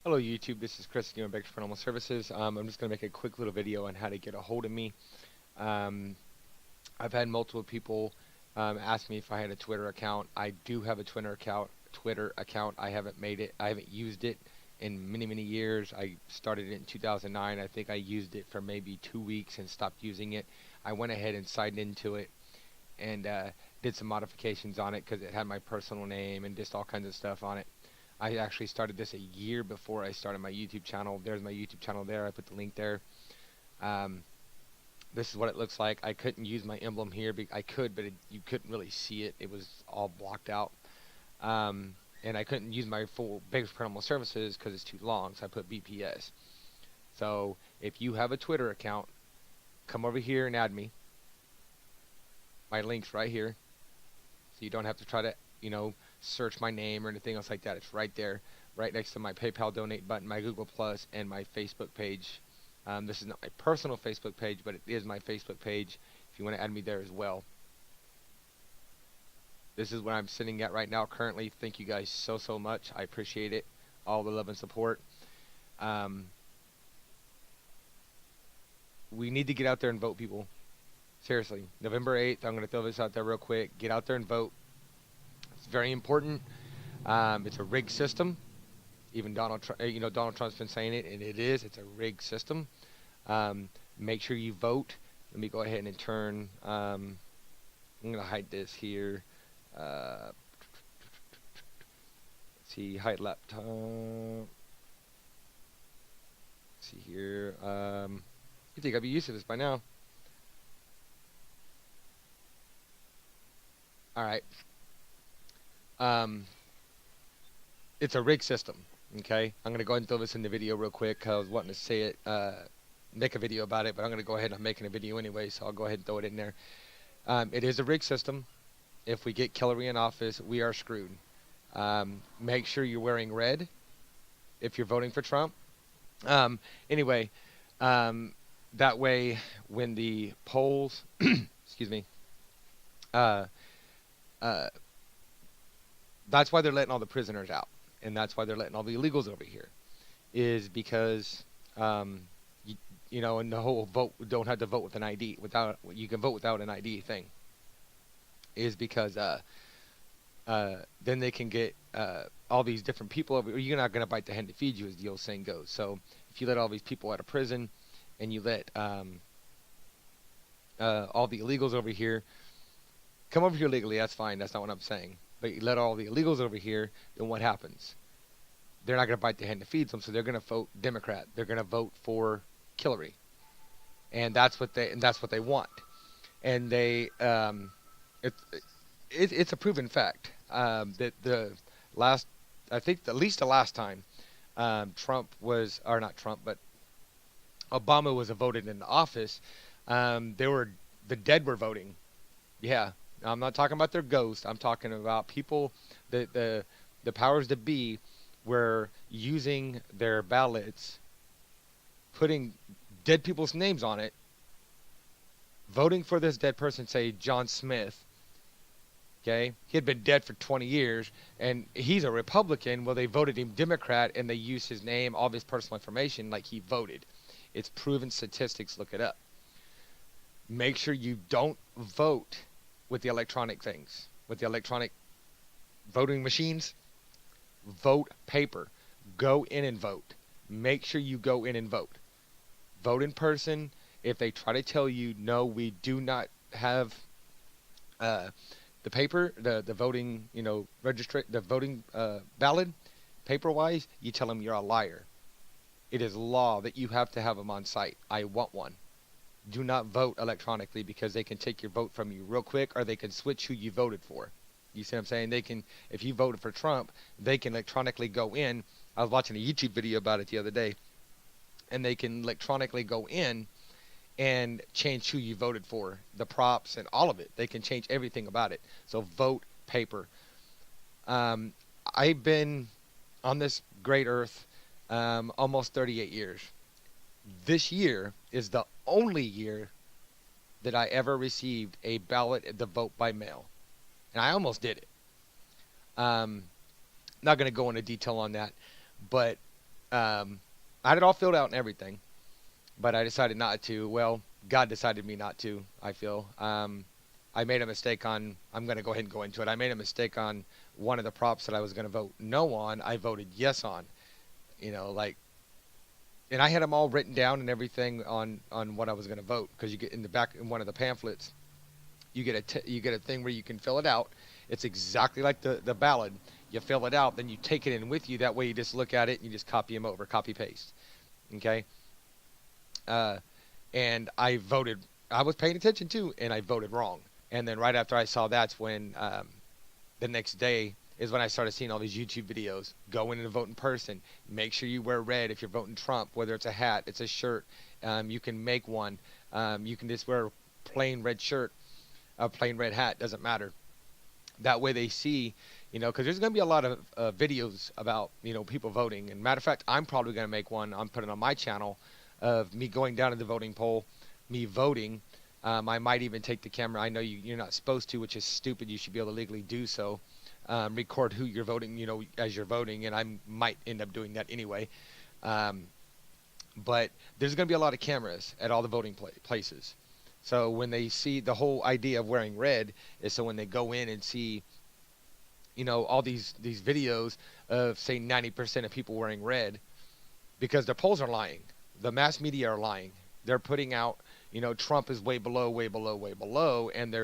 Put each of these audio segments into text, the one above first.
Hello YouTube, this is Chris doing Baker Paranormal Services. I'm just going to make a quick little video on how to get a hold of me. Um, I've had multiple people ask me if I had a Twitter account. I do have a Twitter account. I haven't made it. I haven't used it in many years. I started it in 2009. I think I used it for maybe 2 weeks and stopped using it. I went ahead and signed into it and did some modifications on it because it had my personal name and just all kinds of stuff on it. I actually started this a year before I started my YouTube channel. There's my YouTube channel there. I put the link there. Um, this is what it looks like. I couldn't use my emblem here. I could, but you couldn't really see it. It was all blocked out. And I couldn't use my full Baker's Paranormal Services because it's too long, so I put BPS. So if you have a Twitter account, come over here and add me. My link's right here. So you don't have to try to, search my name or anything else like that. It's right there, right next to my PayPal donate button, my Google Plus, and my Facebook page. This is not my personal Facebook page, but it is my Facebook page if you want to add me there as well. This is where I'm sitting at right now currently. Thank you guys so much. I appreciate it. All the love and support. We need to get out there and vote, people. Seriously. November 8th, I'm going to throw this out there real quick. Get out there and vote. It's very important. It's a rigged system. Even Donald Trump's been saying it, and it is. It's a rigged system. Make sure you vote. Let me go ahead and turn. I'm going to hide this here. Let's see, hide laptop. Let's see here. You think I'd be used to this by now? All right. It's a rigged system. Okay, I'm gonna go ahead and throw this in the video real quick because I was wanting to say it, make a video about it, but I'm gonna go ahead and I'm making a video anyway, so I'll go ahead and throw it in there. It is a rigged system. If we get Killery in office, we are screwed. Make sure you're wearing red if you're voting for Trump. Anyway, that way when the polls, excuse me, that's why they're letting all the prisoners out, and that's why they're letting all the illegals over here, is because and the whole vote don't have to vote with an ID you can vote without an ID thing, is because then they can get all these different people over. You're not gonna bite the hand that feeds you, as the old saying goes. So if you let all these people out of prison, and you let all the illegals over here come over here legally, that's fine. That's not what I'm saying. But you let all the illegals over here, then what happens? They're not going to bite the hand that feeds them, so they're going to vote Democrat. They're going to vote for Killery, and that's what they want. And it's a proven fact that at least the last time Trump was, or not Trump, but Obama was voted into office, the dead were voting. Yeah. I'm not talking about their ghosts. I'm talking about people, the powers that be, were using their ballots, putting dead people's names on it, voting for this dead person, say John Smith. Okay, he had been dead for 20 years, and he's a Republican. Well, they voted him Democrat, and they used his name, all of his personal information, like he voted. It's proven statistics. Look it up. Make sure you don't vote with the electronic things, with the electronic voting machines. Vote paper. Go in and vote. Make sure you go in and vote. Vote in person. If they try to tell you, no, we do not have the paper, the voting, the voting ballot, paper-wise, you tell them you're a liar. It is law that you have to have them on site. I want one. Do not vote electronically, because they can take your vote from you real quick, or they can switch who you voted for. You see what I'm saying? They can, if you voted for Trump, they can electronically go in. I was watching a YouTube video about it the other day, and they can electronically go in and change who you voted for, the props and all of it. They can change everything about it. So vote paper. I've been on this great earth almost 38 years. This year is the only year that I ever received a ballot to vote by mail. And I almost did it. Not going to go into detail on that, but I had it all filled out and everything, but I decided not to. Well, God decided me not to. I feel. I made a mistake on. I'm going to go ahead and go into it. I made a mistake on one of the props that I was going to vote no on. I voted yes on. Like, and I had them all written down and everything on what I was going to vote, because you get in the back in one of the pamphlets, you get you get a thing where you can fill it out. It's exactly like the ballot. You fill it out, then you take it in with you. That way, you just look at it and you just copy them over, copy paste. Okay. Uh, and I voted. I was paying attention too, and I voted wrong. And then right after I saw that's when the next day is when I started seeing all these YouTube videos. Go in and vote in person. Make sure you wear red if you're voting Trump, whether it's a hat, it's a shirt. You can make one. You can just wear a plain red shirt, a plain red hat, doesn't matter. That way they see, because there's going to be a lot of videos about, people voting. And matter of fact, I'm probably going to make one. I'm putting on my channel of me going down to the voting poll, me voting. I might even take the camera. I know you're not supposed to, which is stupid. You should be able to legally do so. Record who you're voting, as you're voting, and I might end up doing that anyway. But there's going to be a lot of cameras at all the voting places. So when they see, the whole idea of wearing red is so when they go in and see, all these videos of, say, 90% of people wearing red, because the polls are lying. The mass media are lying. They're putting out, Trump is way below, way below, way below, and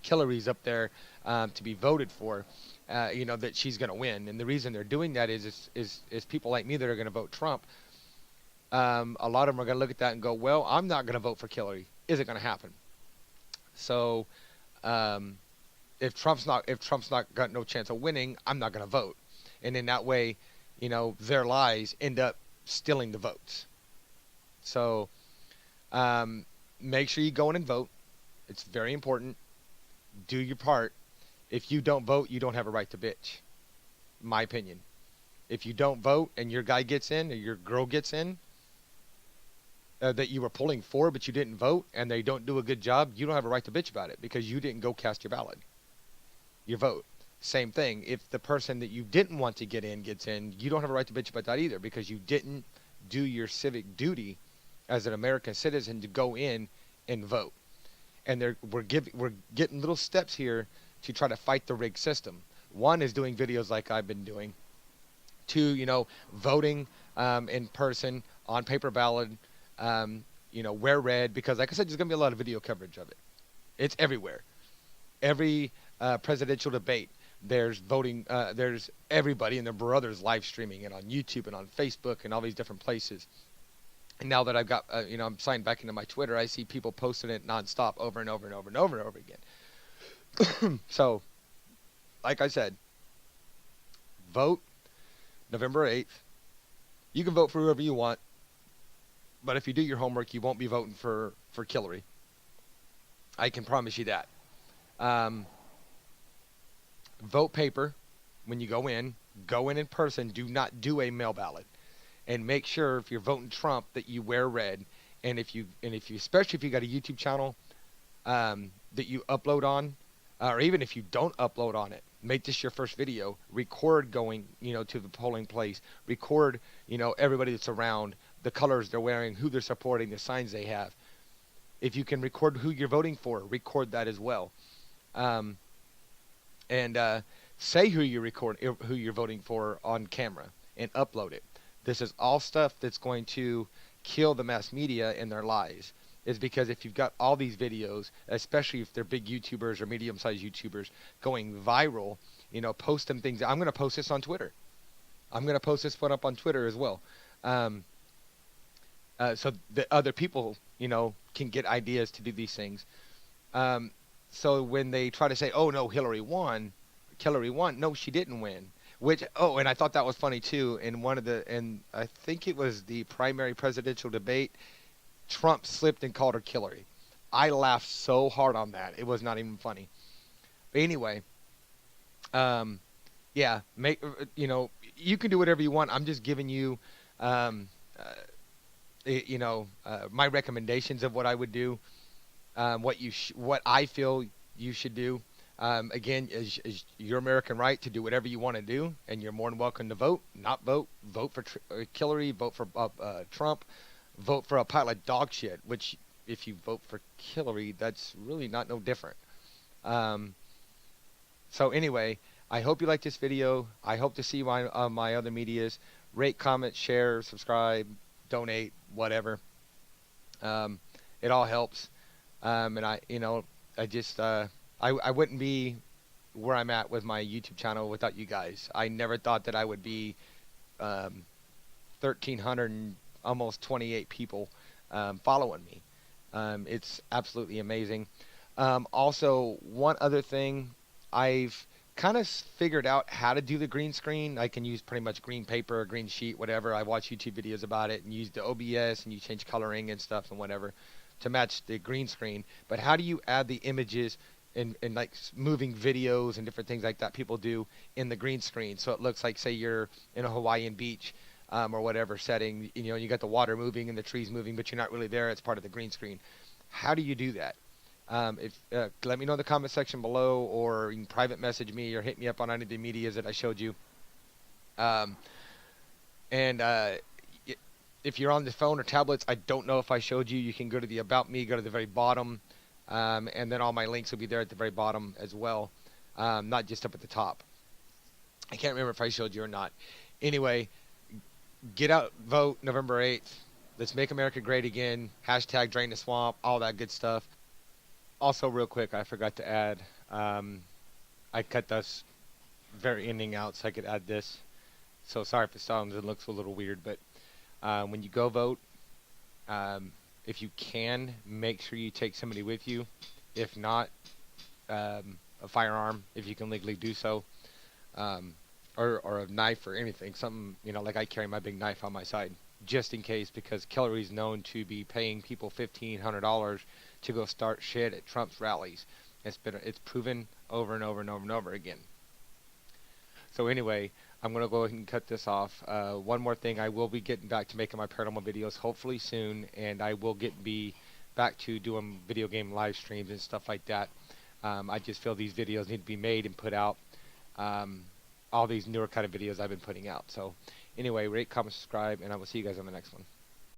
Hillary's up there to be voted for, that she's going to win. And the reason they're doing that is people like me that are going to vote Trump. A lot of them are going to look at that and go, well, I'm not going to vote for Hillary. Is it going to happen? So, if Trump's not got no chance of winning, I'm not going to vote. And in that way, their lies end up stealing the votes. So, make sure you go in and vote. It's very important. Do your part. If you don't vote, you don't have a right to bitch. My opinion. If you don't vote and your guy gets in or your girl gets in, that you were pulling for but you didn't vote, and they don't do a good job, you don't have a right to bitch about it because you didn't go cast your ballot, your vote. Same thing. If the person that you didn't want to get in gets in, you don't have a right to bitch about that either, because you didn't do your civic duty as an American citizen to go in and vote. And we're getting little steps here to try to fight the rigged system. One is doing videos like I've been doing. Two, voting in person on paper ballot. Wear red, because like I said, there's going to be a lot of video coverage of it. It's everywhere. Every presidential debate, there's voting, there's everybody and their brothers live streaming it on YouTube and on Facebook and all these different places. And now that I've got, I'm signed back into my Twitter, I see people posting it nonstop over and over and over and over and over again. So, like I said, vote November 8th. You can vote for whoever you want. But if you do your homework, you won't be voting for Hillary. I can promise you that. Vote paper when you go in. Go in person. Do not do a mail ballot. And make sure if you're voting Trump that you wear red. And if you especially if you got a YouTube channel that you upload on, or even if you don't upload on it, make this your first video. Record going, to the polling place. Record, everybody that's around, the colors they're wearing, who they're supporting, the signs they have. If you can record who you're voting for, record that as well. And say who you're voting for on camera and upload it. This is all stuff that's going to kill the mass media and their lies. Is because if you've got all these videos, especially if they're big YouTubers or medium-sized YouTubers going viral, post them things. I'm going to post this on Twitter. I'm going to post this one up on Twitter as well. So that other people, can get ideas to do these things. So when they try to say, oh, no, Hillary won. No, she didn't win. And I thought that was funny, too. And I think it was the primary presidential debate, Trump slipped and called her Hillary. I laughed so hard on that. It was not even funny. But anyway, yeah, you can do whatever you want. I'm just giving you, my recommendations of what I would do, what I feel you should do. Again, is your American right to do whatever you want to do, and you're more than welcome to vote, not vote, vote for Hillary, vote for Trump, vote for a pile of dog shit. Which, if you vote for Hillary, that's really not no different. Um, so anyway, I hope you like this video. I hope to see my other medias. Rate, comment, share, subscribe, donate, whatever. Um, it all helps. And I just I wouldn't be where I'm at with my YouTube channel without you guys. I never thought that I would be 1,300 and almost 28 people following me. It's absolutely amazing. Also, one other thing, I've kind of figured out how to do the green screen. I can use pretty much green paper, green sheet, whatever. I watch YouTube videos about it and use the OBS, and you change coloring and stuff and whatever to match the green screen. But how do you add the images and like moving videos and different things like that people do in the green screen, so it looks like, say, you're in a Hawaiian beach or whatever setting, you got the water moving and the trees moving, but you're not really there. It's part of the green screen. How do you do that? If Let me know in the comment section below, or you can private message me or hit me up on any of the medias that I showed you. Um, and if you're on the phone or tablets, I don't know if I showed you. You can go to the About Me, go to the very bottom, and then all my links will be there at the very bottom as well, not just up at the top. I can't remember if I showed you or not. Anyway, get out, vote November 8th. Let's make America great again. Hashtag drain the swamp, all that good stuff. Also, real quick, I forgot to add, I cut this very ending out so I could add this. So sorry if it sounds and looks a little weird, but when you go vote, if you can, make sure you take somebody with you. If not, a firearm, if you can legally do so, or a knife or anything. Something, like I carry my big knife on my side, just in case, because Hillary's known to be paying people $1,500 to go start shit at Trump's rallies. It's proven over and over and over and over again. So anyway, I'm going to go ahead and cut this off. One more thing, I will be getting back to making my paranormal videos hopefully soon, and I will be back to doing video game live streams and stuff like that. I just feel these videos need to be made and put out. All these newer kind of videos I've been putting out. So anyway, rate, comment, subscribe, and I will see you guys on the next one.